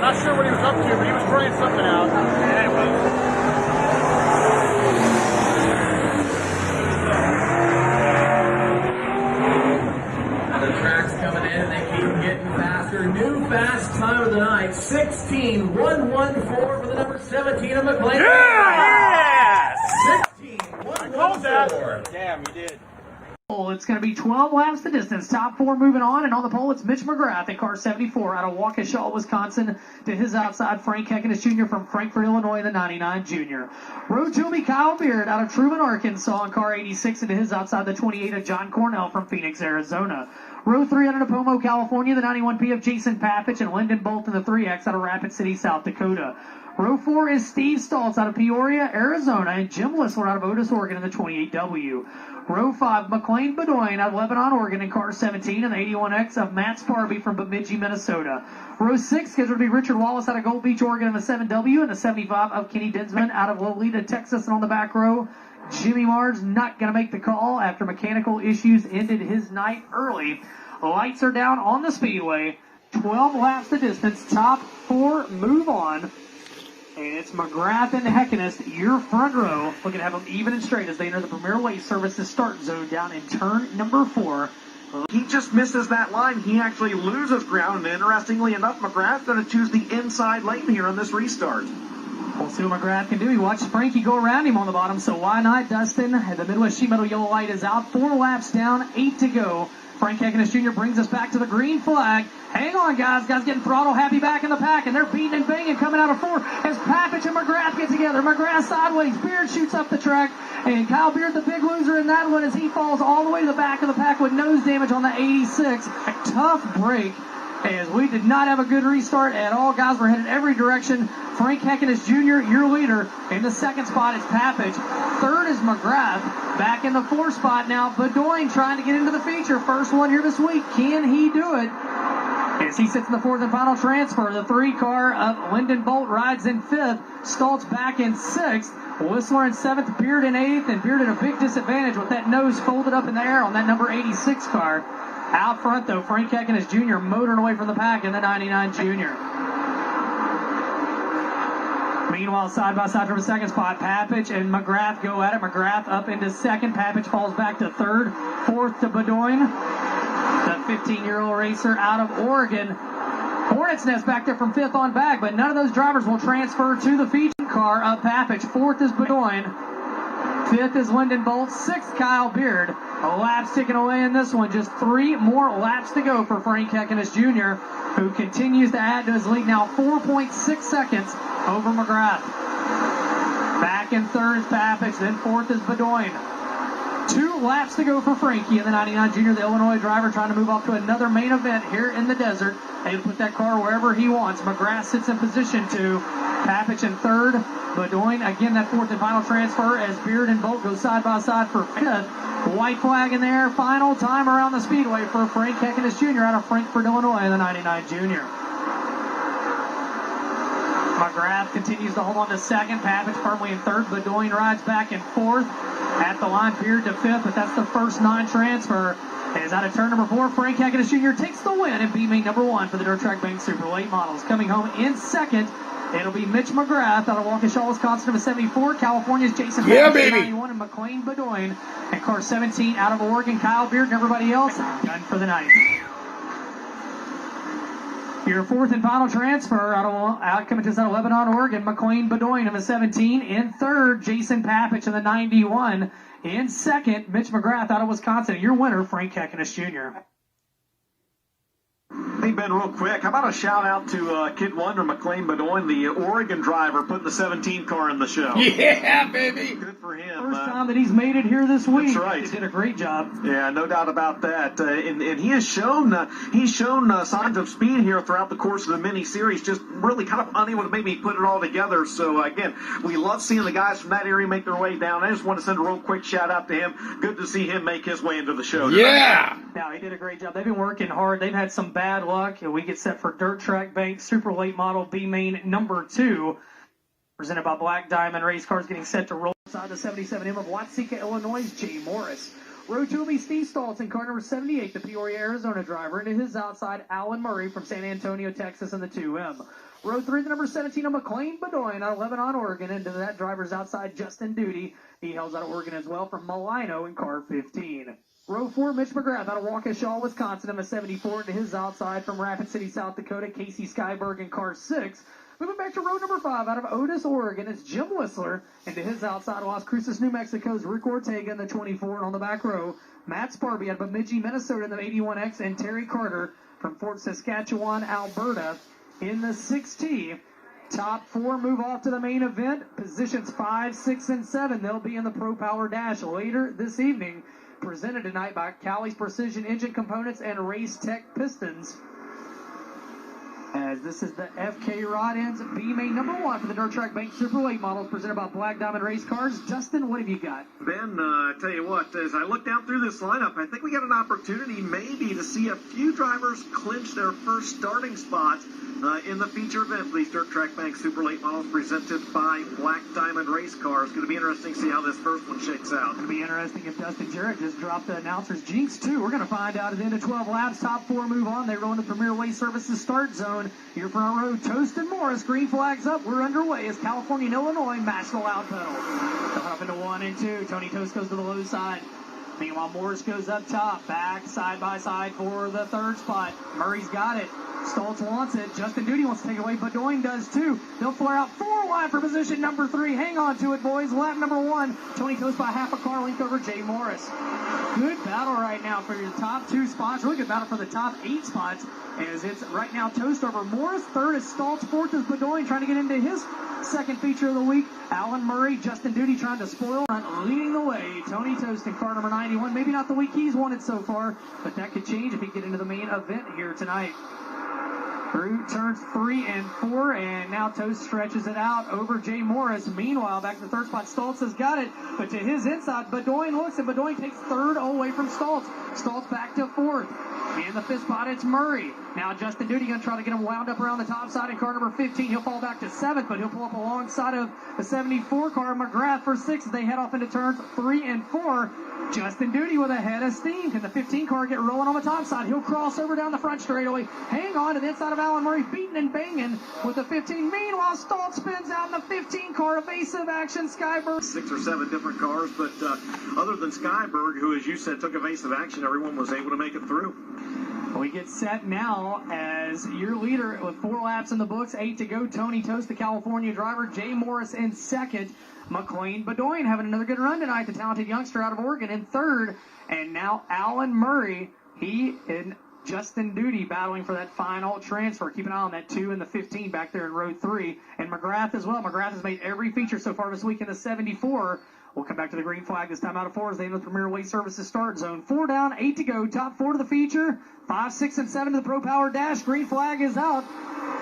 Not sure what he was up to, but he was trying something out. Yeah, it was. The track's coming in, they keep getting faster. New fast time of the night, 16.114 for the number 17 of McLean. Yeah! 16.114. Damn, you did. It's going to be 12 laps the distance. Top four moving on, and on the pole it's Mitch McGrath in car 74 out of Waukesha, Wisconsin. To his outside, Frank Heckenus Jr. from Frankfort, Illinois, the 99 junior. Road Toby Kyle Beard out of Truman, Arkansas in car 86, and to his outside, the 28 of John Cornell from Phoenix, Arizona. Row 3 out of Napomo, California, the 91P of Jason Papich and Lyndon Bolt in the 3X out of Rapid City, South Dakota. Row 4 is Steve Stoltz out of Peoria, Arizona, and Jim Lissler out of Otis, Oregon in the 28W. Row 5, McLean Bedoin out of Lebanon, Oregon in car 17, and the 81X of Matt Sparby from Bemidji, Minnesota. Row 6 scheduled to be Richard Wallace out of Gold Beach, Oregon in the 7W, and the 75 of Kenny Dinsman out of Lolita, Texas, and on the back row, Jimmy Mars not going to make the call after mechanical issues ended his night early. Lights are down on the speedway. 12 laps the distance. Top four move on. And it's McGrath and Heckenus, your front row. Looking to have them even and straight as they enter the Premier Way Services start zone down in turn number 4. He just misses that line. He actually loses ground. And interestingly enough, McGrath's going to choose the inside lane here on this restart. We'll see what McGrath can do. He watched Frankie go around him on the bottom, so why not? Dustin, the Midwest Sheet Metal yellow light is out. 4 laps down, 8 to go. Frank Heckenus Jr. brings us back to the green flag. Hang on, guys. Guys getting throttle happy back in the pack, and they're beating and banging coming out of 4 as Papich and McGrath get together. McGrath sideways. Beard shoots up the track, and Kyle Beard, the big loser in that one, as he falls all the way to the back of the pack with nose damage on the 86. A tough break, as we did not have a good restart at all. Guys were headed every direction. Frank Heckenus Jr., your leader. In the second spot is Papich. Third is McGrath. Back in the 4th spot now, Bedoin trying to get into the feature. First one here this week. Can he do it? As he sits in the 4th and final transfer, the 3 car of Lyndon Bolt rides in 5th. Stoltz back in 6th. Whistler in 7th, Beard in 8th, and Beard at a big disadvantage with that nose folded up in the air on that number 86 car. Out front, though, Frank Heckenus Jr. motoring away from the pack in the 99 junior. Meanwhile, side by side from the second spot, Papich and McGrath go at it. McGrath up into 2nd. Papich falls back to 3rd. 4th to Bedoin, the 15-year-old racer out of Oregon. Hornets Nest back there from 5th on back, but none of those drivers will transfer to the feature car of Papich. 4th is Bedoin. 5th is Lyndon Bolt. 6th, Kyle Beard. Laps ticking away in this one. Just 3 more laps to go for Frank Heckenus Jr., who continues to add to his lead now 4.6 seconds over McGrath. Back in 3rd is Papich, then 4th is Bedoin. 2 laps to go for Frankie in the 99 junior, the Illinois driver trying to move off to another main event here in the desert. Able to put that car wherever he wants. McGrath sits in position 2. Papich in 3rd. Bedoin, again, that 4th and final transfer as Beard and Bolt go side by side for 5th. White flag in there. Final time around the speedway for Frank Heckenus Jr. out of Frankfort, Illinois, the 99 junior. McGrath continues to hold on to 2nd. Papich firmly in 3rd. Bedoin rides back in 4th. At the line, Beard to 5th, but that's the first non-transfer. As out of turn number 4, Frank Heckenus Jr. takes the win in B main number 1 for the Dirt Track Bank Super Late Models. Coming home in 2nd, it'll be Mitch McGrath out of Waukesha, Wisconsin, number 74. California's Jason Papich, 91, and McLean Bedoin. And car 17 out of Oregon, Kyle Beard, and everybody else done for the night. Your 4th and final transfer out coming to us out of Lebanon, Oregon, McLean Bedoin in the 17. In 3rd, Jason Papich in the 91. In 2nd, Mitch McGrath out of Wisconsin. Your winner, Frank Heckenus Jr. Hey, Ben, real quick, how about a shout-out to Kid Wonder, McLean Bedoin, the Oregon driver, putting the 17 car in the show. Yeah, baby. Good for him. First time that he's made it here this week. That's right. He did a great job. Yeah, no doubt about that. And he has shown signs of speed here throughout the course of the mini-series, just really kind of unable to maybe put it all together. So, again, we love seeing the guys from that area make their way down. I just want to send a real quick shout-out to him. Good to see him make his way into the show tonight. Yeah. Now, he did a great job. They've been working hard. They've had some bad luck. We get set for Dirt Track Bank Super Late Model B main number 2. Presented by Black Diamond Race Cars, getting set to roll inside the 77M of Watsika, Illinois' Jay Morris. Row 2 will be Steve Stoltz in car number 78, the Peoria, Arizona driver. Into his outside, Alan Murray from San Antonio, Texas in the 2M. Row 3, the number 17 of McLean Bedoin out of Lebanon, Oregon. Into that driver's outside, Justin Duty. He hails out of Oregon as well from Malino in car 15. Row 4, Mitch McGrath out of Waukesha, Wisconsin, number 74. Into his outside from Rapid City, South Dakota, Casey Skyberg in car 6. Moving back to row number 5 out of Otis, Oregon, it's Jim Whistler. Into his outside, Las Cruces, New Mexico's Rick Ortega in the 24. And on the back row, Matt Sparby out of Bemidji, Minnesota in the 81X. And Terry Carter from Fort Saskatchewan, Alberta in the 6T. Top 4 move off to the main event. Positions 5, 6, and 7. They'll be in the Pro Power Dash later this evening. Presented tonight by Callie's Precision Engine Components and Race Tech Pistons. As this is the FK Rod Ends B main number 1 for the Dirt Track Bank Super Late Models presented by Black Diamond Race Cars. Justin, what have you got? Ben, I tell you what, as I look down through this lineup, I think we got an opportunity maybe to see a few drivers clinch their first starting spots in the feature event for these Dirt Track Bank Super Late Models presented by Black Diamond Race Cars. It's going to be interesting to see how this first one shakes out. It's going to be interesting if Dustin Jarrett just dropped the announcer's jinx, too. We're going to find out at the end of 12 laps. Top 4 move on. They roll into Premier Waste Services start zone. Your front row, Toast and Morris. Green flags up. We're underway as California and Illinois match the loud pedal. Coming up into 1 and 2. Tony Toast goes to the low side. Meanwhile, Morris goes up top. Back side by side for the third spot. Murray's got it. Stoltz wants it. Justin Duty wants to take it away. Bedoin does too. They'll flare out 4 wide for position number 3. Hang on to it, boys. Lap number 1. Tony Toast by half a car length over Jay Morris. Good battle right now for your top 2 spots. Really good battle for the top 8 spots. As it's right now Toast over Morris. Third is Stoltz. Fourth is Bedoin trying to get into his second feature of the week. Alan Murray, Justin Duty trying to spoil, leading the way. Tony Toast in car number 91. Maybe not the week he's wanted so far, but that could change if he get into the main event here tonight. Through turns 3 and 4, and now Toast stretches it out over Jay Morris. Meanwhile, back to the third spot, Stoltz has got it, but to his inside, Bedoin looks, and Bedoin takes third away from Stoltz. Stoltz back to fourth. In the fifth spot, it's Murray. Now Justin Duty going to try to get him wound up around the top side in car number 15. He'll fall back to 7th, but he'll pull up alongside of the 74 car, McGrath for 6th. They head off into turns 3 and 4. Justin Duty with a head of steam. Can the 15 car get rolling on the top side? He'll cross over down the front straightaway. Hang on to the inside of Alan Murray, beating and banging with the 15. Meanwhile, Stoltz spins out in the 15 car. Evasive action, Skyberg. 6 or 7 different cars, but other than Skyberg, who, as you said, took evasive action, everyone was able to make it through. We get set now as your leader with 4 laps in the books, 8 to go. Tony Toast, the California driver. Jay Morris in second. McLean Bedoin having another good run tonight, the talented youngster out of Oregon in third. And now Alan Murray, he and Justin Duty battling for that final transfer. Keep an eye on that 2 and the 15 back there in row 3. And McGrath as well. McGrath has made every feature so far this week in the 74. We'll come back to the green flag this time out of 4 as they enter the Premier Waste Services start zone. 4 down, 8 to go. Top 4 to the feature. 5, 6, and 7 to the Pro Power Dash. Green flag is out.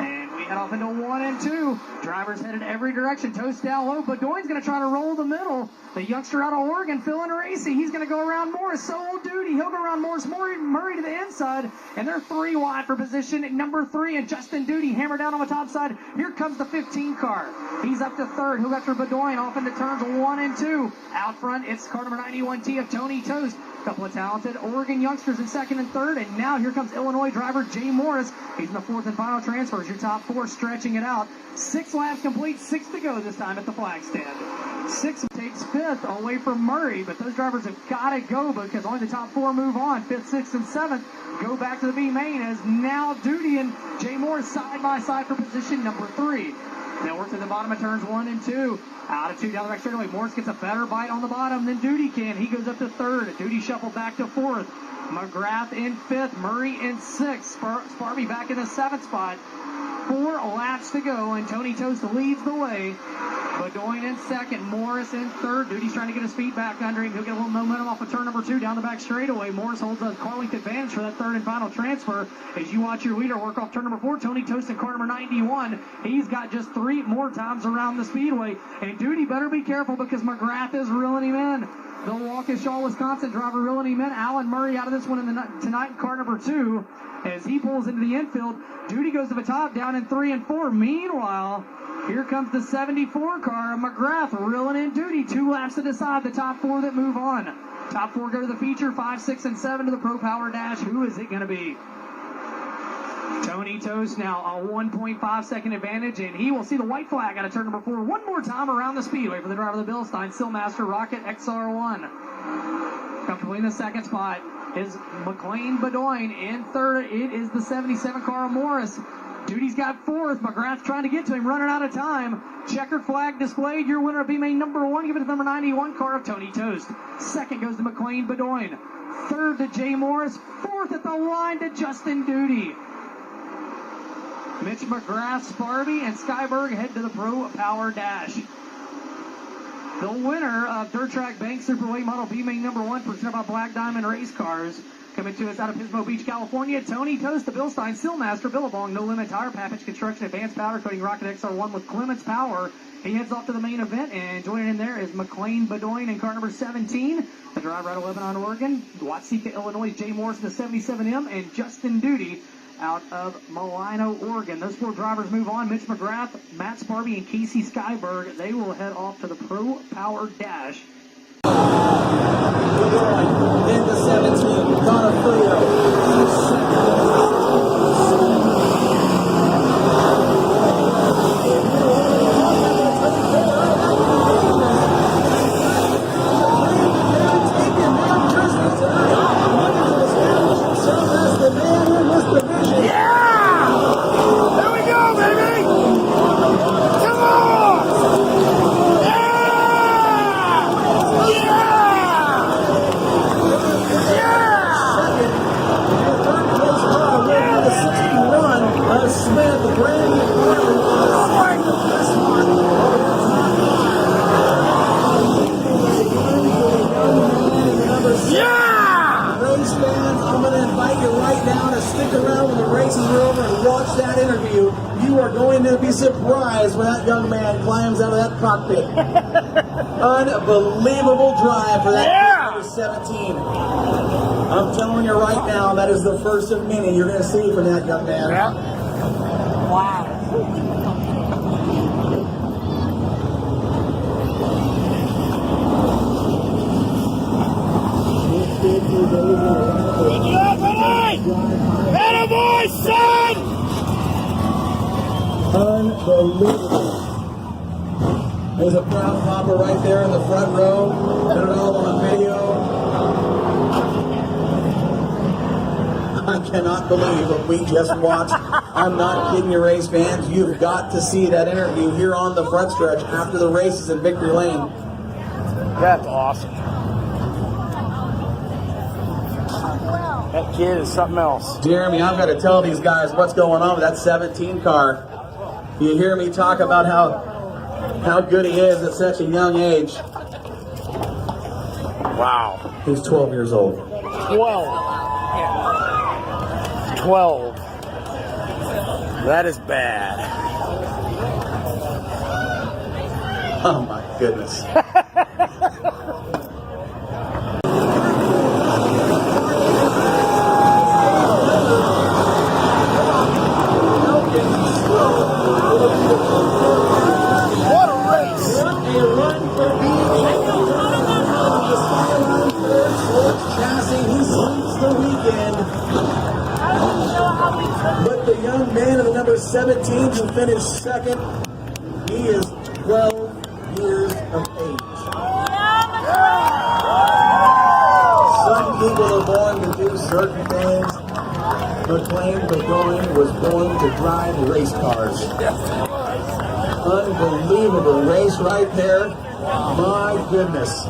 And we head off into 1 and 2. Drivers headed every direction. Toast down low. Bedoin's going to try to roll the middle. The youngster out of Oregon, feeling racy. He's going to go around Morris. So will Duty. He'll go around Morris. Murray to the inside. And they're 3 wide for position at number 3. And Justin Duty hammered down on the top side. Here comes the 15 car. He's up to third. He'll go after Bedoin off into turns 1 and 2. Out front, it's car number 91T of Tony Toast. A couple of talented Oregon youngsters in second and third. And now here comes Illinois driver Jay Morris. He's in the 4th and final transfers. Your top 4 stretching it out. 6 laps complete, 6 to go this time at the flag stand. 6 takes 5th away from Murray, but those drivers have got to go because only the top 4 move on. 5th, 6th, and 7th go back to the B main as now Duty and Jay Morris side by side for position number 3. They'll work to the bottom of turns 1 and 2. Out of 2 down the back straightaway. Morris gets a better bite on the bottom than Duty can. He goes up to 3rd. Duty shuffled back to 4th. McGrath in 5th. Murray in 6th. Sparby back in the 7th spot. 4 laps to go, and Tony Toast leads the way. Bedoin in 2nd. Morris in 3rd. Duty's trying to get his feet back under him. He'll get a little momentum off of turn number 2 down the back straightaway. Morris holds a car length advantage for that 3rd and final transfer. As you watch your leader work off turn number 4, Tony Toast in car number 91. He's got just 3 more times around the speedway. And Duty better be careful because McGrath is reeling him in. The Waukesha, Wisconsin driver reeling him in. Alan Murray out of this one tonight in car number 2 as he pulls into the infield. Duty goes to the top, down in 3 and 4. Meanwhile, here comes the 74 car. McGrath reeling in Duty. 2 laps to decide the top 4 that move on. Top 4 go to the feature, 5, 6, and 7 to the Pro Power Dash. Who is it going to be? Tony Toast now a 1.5 second advantage, and he will see the white flag out of turn number 4 one more time around the speedway for the driver of the Bilstein, Stillmaster Rocket XR1. Comfortably in the second spot is McLean Bedoin. In third, it is the 77 car of Morris. Duty's got 4th. McGrath trying to get to him, running out of time. Checkered flag displayed. Your winner of B main number 1. Give it to the number 91 car of Tony Toast. Second goes to McLean Bedoin. Third to Jay Morris. 4th at the line to Justin Duty. Mitch McGrath, Sparby, and Skyberg head to the Pro Power Dash. The winner of Dirt Track Bank Superweight Model B main number 1, presented by Black Diamond Race Cars. Coming to us out of Pismo Beach, California, Tony Toast, the Bilstein, Stillmaster, Billabong, No Limit Tire, Pappage Construction, Advanced Powder Coating, Rocket XR1 with Clements Power. He heads off to the main event, and joining him there is McLean Bedoin in car number 17. The driver out of Lebanon, Oregon. Watsika, Illinois, Jay Morris in the 77M, and Justin Duty out of Milano, Oregon. Those 4 drivers move on. Mitch McGrath, Matt Sparby, and Casey Skyberg. They will head off to the Pro Power Dash. In the 17, Connor Frio. Surprised when that young man climbs out of that cockpit. Unbelievable drive for that number 17. I'm telling you right now, that is the first of many you're going to see from that young man. Yeah. Wow. Good job, buddy! Better boy, son! Unbelievable. There's a proud papa right there in the front row. Got it all on video. I cannot believe what we just watched. I'm not kidding you, race fans. You've got to see that interview here on the front stretch after the races in Victory Lane. That's awesome. That kid is something else. Jeremy, I've got to tell these guys what's going on with that 17 car. You hear me talk about how good he is at such a young age. Wow. He's 12 years old. 12. That is bad. Oh my goodness. What a race! A run for chassis. He sweeps the weekend. But the young man of the number 17 who finished second, he is 12 years of age. Some people are born to do certain things. McLean Bedoin was born to drive race cars. Unbelievable race right there. My goodness.